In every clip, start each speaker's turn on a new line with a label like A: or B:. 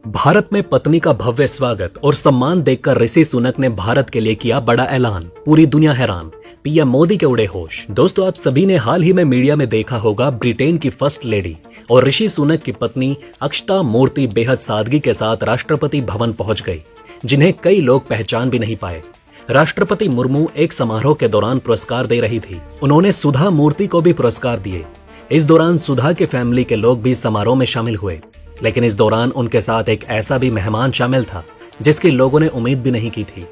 A: भारत में पत्नी का भव्य स्वागत और सम्मान देखकर ऋषि सुनक ने भारत के लिए किया बड़ा ऐलान। पूरी दुनिया हैरान, पीएम मोदी के उड़े होश। दोस्तों, आप सभी ने हाल ही में मीडिया में देखा होगा ब्रिटेन की फर्स्ट लेडी और ऋषि सुनक की पत्नी अक्षता मूर्ति बेहद सादगी के साथ राष्ट्रपति भवन पहुंच गई, जिन्हें कई लोग पहचान भी नहीं पाए। राष्ट्रपति मुर्मू एक समारोह के दौरान पुरस्कार दे रही थी। उन्होंने सुधा मूर्ति को भी पुरस्कार दिए। इस दौरान सुधा के फैमिली के लोग भी समारोह में शामिल हुए, लेकिन इस दौरान उनके साथ एक ऐसा भी मेहमान शामिल था जिसकी लोगों ने उम्मीद भी नहीं की थी।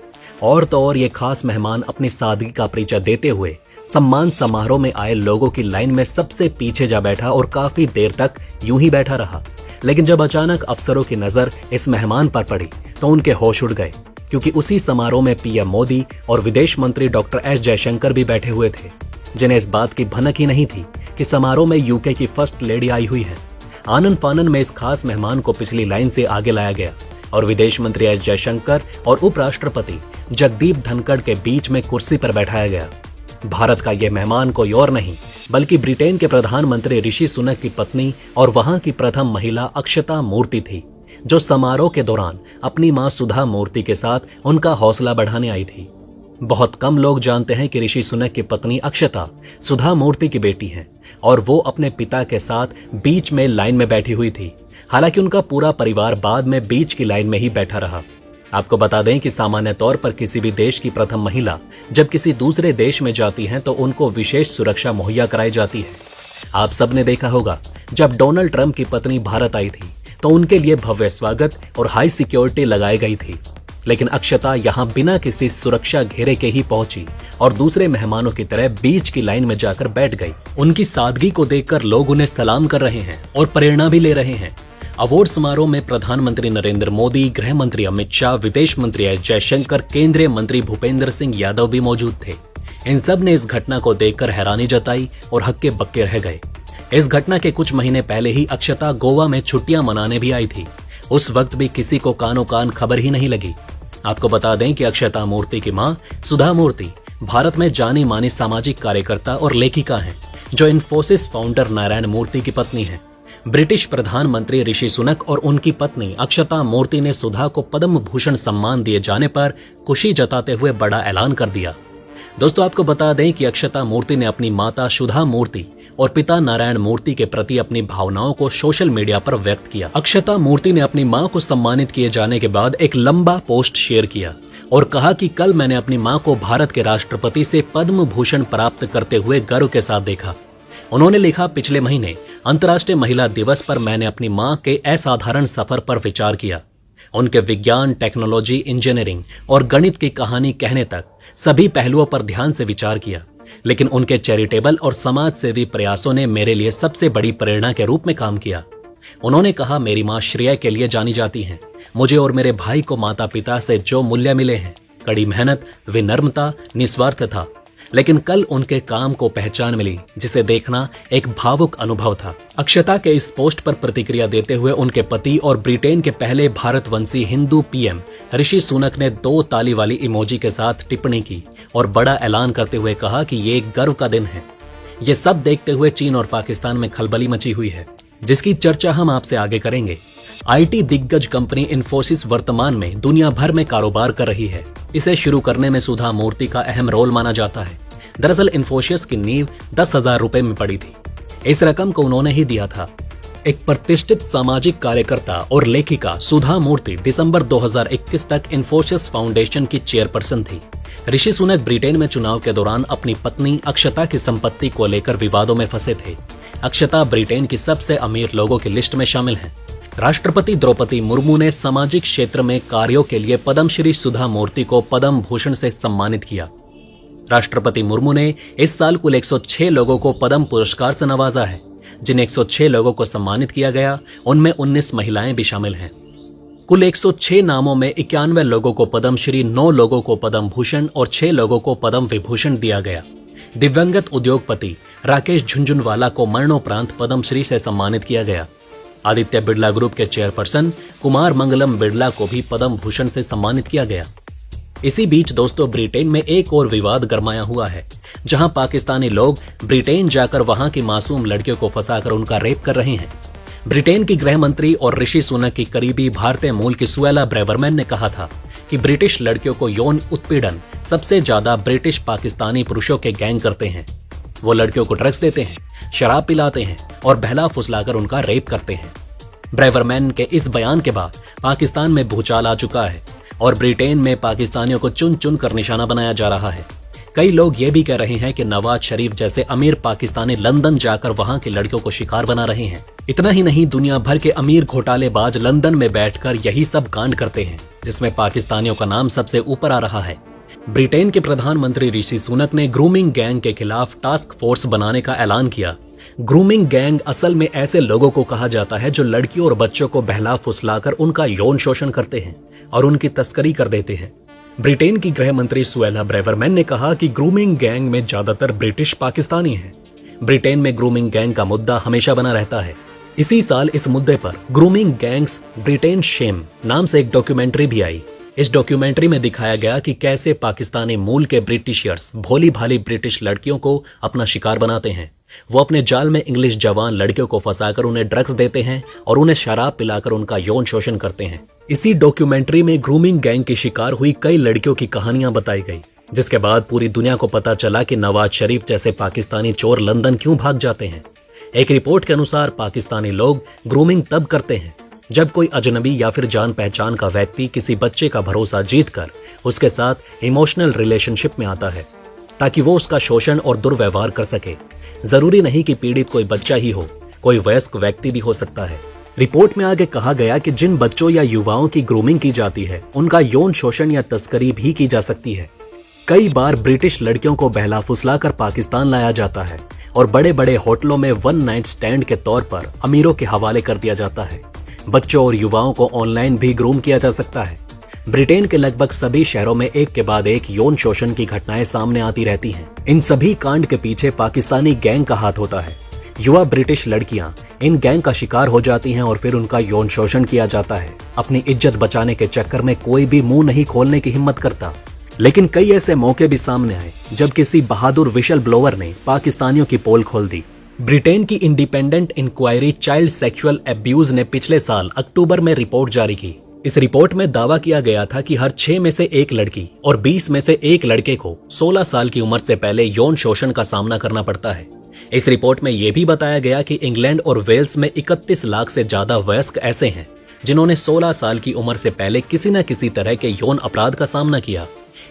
A: और तो और ये खास मेहमान अपनी सादगी का परिचय देते हुए सम्मान समारोह में आए लोगों की लाइन में सबसे पीछे जा बैठा और काफी देर तक यूं ही बैठा रहा। लेकिन जब अचानक अफसरों की नजर इस मेहमान पर पड़ी तो उनके होश उड़ गए, क्योंकि उसी समारोह में पीएम मोदी और विदेश मंत्री डॉक्टर एस जयशंकर भी बैठे हुए थे, जिन्हें इस बात की भनक ही नहीं थी कि समारोह में यूके की फर्स्ट लेडी आई हुई है। आनन फानन में इस खास मेहमान को पिछली लाइन से आगे लाया गया और विदेश मंत्री एस जयशंकर और उपराष्ट्रपति जगदीप धनखड़ के बीच में कुर्सी पर बैठाया गया। भारत का यह मेहमान कोई और नहीं बल्कि ब्रिटेन के प्रधानमंत्री ऋषि सुनक की पत्नी और वहां की प्रथम महिला अक्षता मूर्ति थी, जो समारोह के दौरान अपनी मां सुधा मूर्ति के साथ उनका हौसला बढ़ाने आई थी। बहुत कम लोग जानते हैं कि ऋषि सुनक की पत्नी अक्षता सुधा मूर्ति की बेटी हैं और वो अपने पिता के साथ बीच में लाइन में बैठी हुई थी। हालांकि उनका पूरा परिवार बाद में बीच की लाइन में ही बैठा रहा। आपको बता दें कि सामान्य तौर पर किसी भी देश की प्रथम महिला जब किसी दूसरे देश में जाती हैं तो उनको विशेष सुरक्षा मुहैया कराई जाती है। आप सबने देखा होगा, जब डोनाल्ड ट्रंप की पत्नी भारत आई थी तो उनके लिए भव्य स्वागत और हाई सिक्योरिटी लगाई गई थी। लेकिन अक्षता यहाँ बिना किसी सुरक्षा घेरे के ही पहुंची और दूसरे मेहमानों की तरह बीच की लाइन में जाकर बैठ गई। उनकी सादगी को देखकर लोग उन्हें सलाम कर रहे हैं और प्रेरणा भी ले रहे हैं। अवार्ड समारोह में प्रधानमंत्री नरेंद्र मोदी, गृह मंत्री अमित शाह, विदेश मंत्री एस जयशंकर, केंद्रीय मंत्री भूपेंद्र सिंह यादव भी मौजूद थे। इन सब ने इस घटना को देखकर हैरानी जताई और हक्के बक्के रह गए। इस घटना के कुछ महीने पहले ही अक्षता गोवा में छुट्टियां मनाने भी आई थी। उस वक्त भी किसी को कानो कान खबर ही नहीं लगी। आपको बता दें कि अक्षता मूर्ति की मां सुधा मूर्ति भारत में जानी मानी सामाजिक कार्यकर्ता और लेखिका हैं, जो इन्फोसिस फाउंडर नारायण मूर्ति की पत्नी हैं। ब्रिटिश प्रधानमंत्री ऋषि सुनक और उनकी पत्नी अक्षता मूर्ति ने सुधा को पद्म भूषण सम्मान दिए जाने पर खुशी जताते हुए बड़ा ऐलान कर दिया। दोस्तों, आपको बता दें कि अक्षता मूर्ति ने अपनी माता सुधा मूर्ति और पिता नारायण मूर्ति के प्रति अपनी भावनाओं को सोशल मीडिया पर व्यक्त किया। अक्षता मूर्ति ने अपनी मां को सम्मानित किए जाने के बाद एक लंबा पोस्ट शेयर किया और कहा कि कल मैंने अपनी मां को भारत के राष्ट्रपति से पद्म भूषण प्राप्त करते हुए गर्व के साथ देखा। उन्होंने लिखा, पिछले महीने अंतर्राष्ट्रीय महिला दिवस पर मैंने अपनी मां के असाधारण सफर पर विचार किया। उनके विज्ञान, टेक्नोलॉजी, इंजीनियरिंग और गणित की कहानी कहने तक सभी पहलुओं पर ध्यान से विचार किया, लेकिन उनके चैरिटेबल और समाज सेवी प्रयासों ने मेरे लिए सबसे बड़ी प्रेरणा के रूप में काम किया। उन्होंने कहा, मेरी मां श्रेय के लिए जानी जाती हैं। मुझे और मेरे भाई को माता पिता से जो मूल्य मिले हैं, कड़ी मेहनत, विनम्रता, निस्वार्थ था, लेकिन कल उनके काम को पहचान मिली, जिसे देखना एक भावुक अनुभव था। अक्षता के इस पोस्ट पर प्रतिक्रिया देते हुए उनके पति और ब्रिटेन के पहले भारतवंशी हिंदू पीएम ऋषि सुनक ने 2 ताली वाली इमोजी के साथ टिप्पणी की और बड़ा ऐलान करते हुए कहा कि ये एक गर्व का दिन है। ये सब देखते हुए चीन और पाकिस्तान में खलबली मची हुई है, जिसकी चर्चा हम आपसे आगे करेंगे। आईटी दिग्गज कंपनी इन्फोसिस वर्तमान में दुनिया भर में कारोबार कर रही है। इसे शुरू करने में सुधा मूर्ति का अहम रोल माना जाता है। दरअसल इन्फोसिस की नींव 10,000 रुपए में पड़ी थी। इस रकम को उन्होंने ही दिया था। एक प्रतिष्ठित सामाजिक कार्यकर्ता और लेखिका सुधा मूर्ति दिसंबर 2021 तक इन्फोसिस फाउंडेशन की चेयरपर्सन थी। ऋषि सुनक ब्रिटेन में चुनाव के दौरान अपनी पत्नी अक्षता की संपत्ति को लेकर विवादों में फंसे थे। अक्षता ब्रिटेन की सबसे अमीर लोगों की लिस्ट में शामिल हैं। राष्ट्रपति द्रौपदी मुर्मू ने सामाजिक क्षेत्र में कार्यों के लिए पद्मश्री सुधा मूर्ति को पद्म भूषण से सम्मानित किया। राष्ट्रपति मुर्मू ने इस साल कुल 106 लोगों को पद्म पुरस्कार से नवाजा है। जिन 106 लोगों को सम्मानित किया गया, उनमें 19 महिलाएं भी शामिल हैं। कुल 106 नामों में 91 लोगों को पद्मश्री, 9 लोगों को पद्म भूषण और 6 लोगों को पद्म विभूषण दिया गया। दिव्यंगत उद्योगपति राकेश झुंझुनवाला को मरणोपरांत पद्मश्री से सम्मानित किया गया। आदित्य बिड़ला ग्रुप के चेयरपर्सन कुमार मंगलम बिड़ला को भी पद्म भूषण से सम्मानित किया गया। इसी बीच दोस्तों, ब्रिटेन में एक और विवाद गरमाया हुआ है, जहां पाकिस्तानी लोग ब्रिटेन जाकर वहां की मासूम लड़कियों को फंसाकर उनका रेप कर रहे हैं। ब्रिटेन की गृह मंत्री और ऋषि सुनक की करीबी भारतीय मूल की सुएला ब्रेवरमैन ने कहा था कि ब्रिटिश लड़कियों को यौन उत्पीड़न सबसे ज्यादा ब्रिटिश पाकिस्तानी पुरुषों के गैंग करते हैं। वो लड़कियों को ड्रग्स देते हैं, शराब पिलाते हैं और बहला फुसलाकर उनका रेप करते हैं। ब्रेवरमैन के इस बयान के बाद पाकिस्तान में भूचाल आ चुका है और ब्रिटेन में पाकिस्तानियों को चुन चुन कर निशाना बनाया जा रहा है। कई लोग ये भी कह रहे हैं कि नवाज शरीफ जैसे अमीर पाकिस्तानी लंदन जाकर वहां की लड़कियों को शिकार बना रहे हैं। इतना ही नहीं, दुनिया भर के अमीर घोटालेबाज लंदन में बैठकर यही सब कांड करते हैं, जिसमें पाकिस्तानियों का नाम सबसे ऊपर आ रहा है। ब्रिटेन के प्रधानमंत्री ऋषि सुनक ने ग्रूमिंग गैंग के खिलाफ टास्क फोर्स बनाने का ऐलान किया। ग्रूमिंग गैंग असल में ऐसे लोगों को कहा जाता है जो लड़कियों और बच्चों को बहला फुसलाकर उनका यौन शोषण करते हैं और उनकी तस्करी कर देते हैं। ब्रिटेन की गृह मंत्री सुएला ब्रेवरमैन ने कहा कि ग्रूमिंग गैंग में ज्यादातर ब्रिटिश पाकिस्तानी हैं। ब्रिटेन में ग्रूमिंग गैंग का मुद्दा हमेशा बना रहता है। इसी साल इस मुद्दे पर ग्रूमिंग गैंग्स ब्रिटेन शेम नाम से एक डॉक्यूमेंट्री भी आई। इस डॉक्यूमेंट्री में दिखाया गया कि कैसे पाकिस्तानी मूल के ब्रिटिशियर्स भोली भाली ब्रिटिश लड़कियों को अपना शिकार बनाते हैं। वो अपने जाल में इंग्लिश जवान लड़कियों को फंसाकर उन्हें ड्रग्स देते हैं और उन्हें शराब पिलाकर उनका यौन शोषण करते हैं। इसी डॉक्यूमेंट्री में ग्रूमिंग गैंग की शिकार हुई कई लड़कियों की कहानियां बताई गई, जिसके बाद पूरी दुनिया को पता चला कि नवाज शरीफ जैसे पाकिस्तानी चोर लंदन क्यों भाग जाते हैं। एक रिपोर्ट के अनुसार पाकिस्तानी लोग ग्रूमिंग तब करते हैं जब कोई अजनबी या फिर जान पहचान का व्यक्ति किसी बच्चे का भरोसा जीतकर उसके साथ इमोशनल रिलेशनशिप में आता है, ताकि वो उसका शोषण और दुर्व्यवहार कर सके। जरूरी नहीं कि पीड़ित कोई बच्चा ही हो, कोई वयस्क व्यक्ति भी हो सकता है। रिपोर्ट में आगे कहा गया कि जिन बच्चों या युवाओं की ग्रूमिंग की जाती है उनका यौन शोषण या तस्करी भी की जा सकती है। कई बार ब्रिटिश लड़कियों को बहला फुसलाकर पाकिस्तान लाया जाता है और बड़े बड़े होटलों में वन नाइट स्टैंड के तौर पर अमीरों के हवाले कर दिया जाता है। बच्चों और युवाओं को ऑनलाइन भी ग्रूम किया जा सकता है। ब्रिटेन के लगभग सभी शहरों में एक के बाद एक यौन शोषण की घटनाएं सामने आती रहती हैं। इन सभी कांड के पीछे पाकिस्तानी गैंग का हाथ होता है। युवा ब्रिटिश लड़कियां इन गैंग का शिकार हो जाती हैं और फिर उनका यौन शोषण किया जाता है। अपनी इज्जत बचाने के चक्कर में कोई भी मुंह नहीं खोलने की हिम्मत करता, लेकिन कई ऐसे मौके भी सामने आए जब किसी बहादुर विशल ब्लोअर ने पाकिस्तानियों की पोल खोल दी। ब्रिटेन की independent inquiry child sexual abuse ने पिछले साल अक्टूबर में रिपोर्ट जारी की। इस रिपोर्ट में दावा किया गया था कि हर 6 में से 1 लड़की और 20 में से 1 लड़के को 16 साल की उम्र से पहले यौन शोषण का सामना करना पड़ता है। इस रिपोर्ट में यह भी बताया गया कि इंग्लैंड और वेल्स में 31 लाख से ज्यादा वयस्क ऐसे हैं जिन्होंने 16 साल की उम्र से पहले किसी न किसी तरह के यौन अपराध का सामना किया।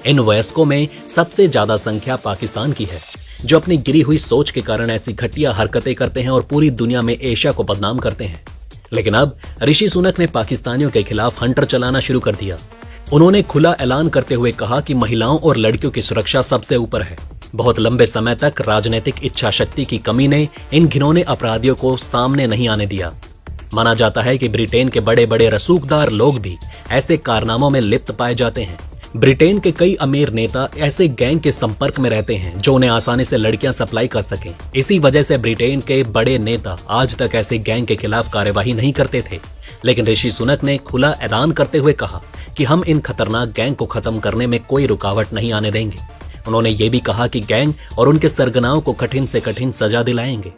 A: इन वयस्कों में सबसे ज्यादा संख्या पाकिस्तान की है, जो अपनी गिरी हुई सोच के कारण ऐसी घटिया हरकतें करते हैं और पूरी दुनिया में एशिया को बदनाम करते हैं। लेकिन अब ऋषि सुनक ने पाकिस्तानियों के खिलाफ हंटर चलाना शुरू कर दिया। उन्होंने खुला ऐलान करते हुए कहा कि महिलाओं और लड़कियों की सुरक्षा सबसे ऊपर है। बहुत लंबे समय तक राजनीतिक इच्छा शक्ति की कमी ने इन घिनौने अपराधियों को सामने नहीं आने दिया। माना जाता है कि ब्रिटेन के बड़े बड़े रसूखदार लोग भी ऐसे कारनामों में लिप्त पाए जाते हैं। ब्रिटेन के कई अमीर नेता ऐसे गैंग के संपर्क में रहते हैं जो उन्हें आसानी से लड़कियां सप्लाई कर सकें। इसी वजह से ब्रिटेन के बड़े नेता आज तक ऐसे गैंग के खिलाफ कार्यवाही नहीं करते थे। लेकिन ऋषि सुनक ने खुला ऐलान करते हुए कहा कि हम इन खतरनाक गैंग को खत्म करने में कोई रुकावट नहीं आने देंगे। उन्होंने ये भी कहा कि गैंग और उनके सरगनाओं को कठिन से कठिन सजा दिलाएंगे।